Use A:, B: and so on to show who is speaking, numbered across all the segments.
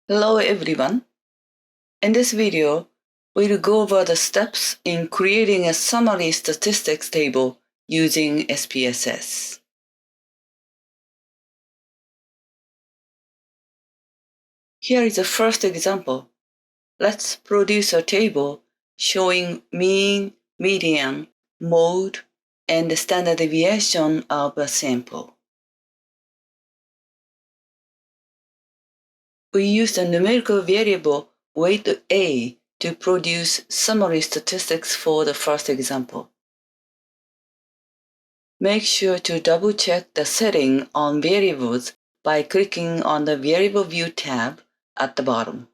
A: Hello everyone. In this video, we'll go over the steps in creating a summary statistics table using SPSS. Here is the first example. Let's produce a table showing mean, median, mode, and the standard deviation of a sample. We use the numerical variable weight A to produce summary statistics for the first example. Make sure to double-check the setting on variables by clicking on the Variable View tab at the bottom.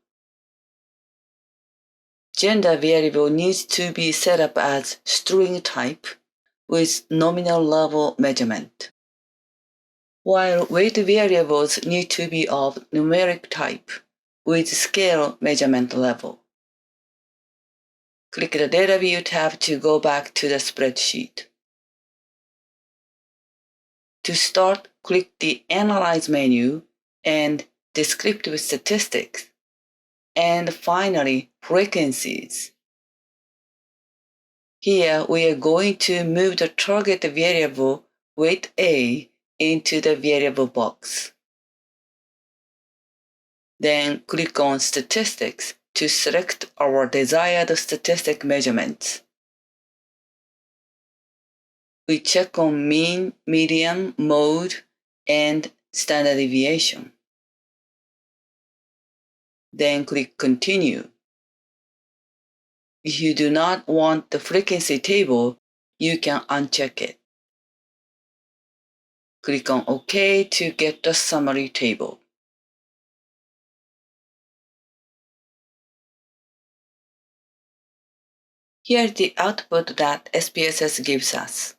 A: Gender variable needs to be set up as string type with nominal level measurement, while weight variables need to be of numeric type with scale measurement level. Click the Data View tab to go back to the spreadsheet. To start, click the Analyze menu and Descriptive Statistics, and finally, Frequencies. Here, we are going to move the target variable weight A into the variable box. Then click on Statistics to select our desired statistic measurements. We check on mean, median, mode, and standard deviation. Then click Continue. If you do not want the frequency table, you can uncheck it. Click on OK to get the summary table. Here is the output that SPSS gives us.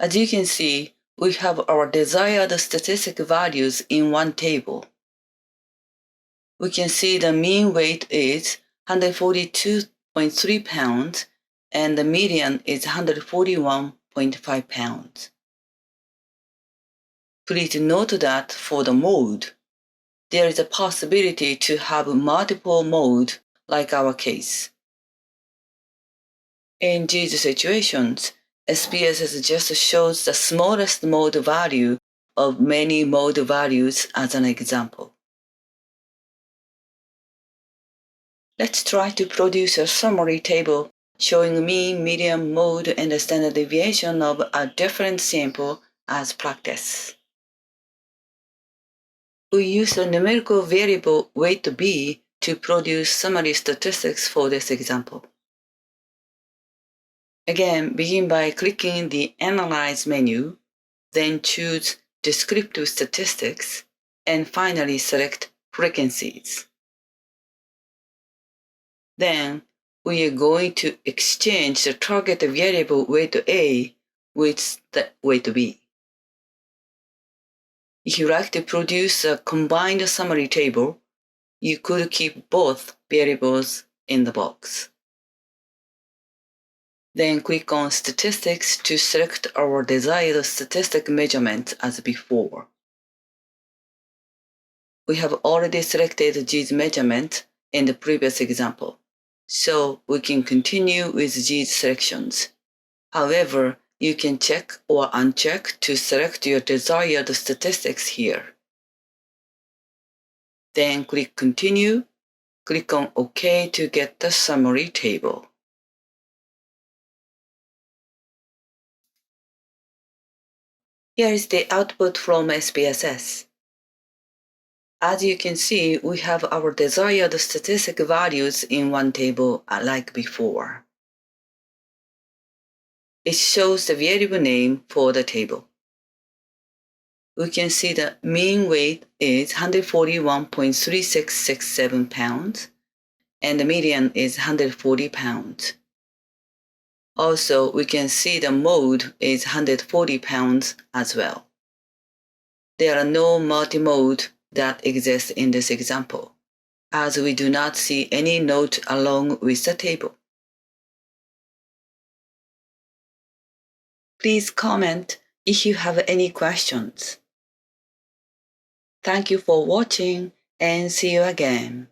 A: As you can see, we have our desired statistic values in one table. We can see the mean weight is 142.3 pounds and the median is 141.5 pounds. Please note that for the mode, there is a possibility to have multiple modes like our case. In these situations, SPSS just shows the smallest mode value of many mode values as an example. Let's try to produce a summary table showing mean, median, mode, and the standard deviation of a different sample as practice. We use the numerical variable weight B to produce summary statistics for this example. Again, begin by clicking the Analyze menu, then choose Descriptive Statistics, and finally select Frequencies. Then, we are going to exchange the target variable weight A with the weight B. If you like to produce a combined summary table, you could keep both variables in the box. Then click on Statistics to select our desired statistic measurement as before. We have already selected these measurements in the previous example, so we can continue with these selections. However, you can check or uncheck to select your desired statistics here. Then click Continue, click on OK to get the summary table. Here is the output from SPSS. As you can see, we have our desired statistic values in one table like before. It shows the variable name for the table. We can see the mean weight is 141.3667 pounds, and the median is 140 pounds. Also, we can see the mode is 140 pounds as well. There are no multi-mode that exist in this example, as we do not see any note along with the table. Please comment if you have any questions. Thank you for watching and see you again.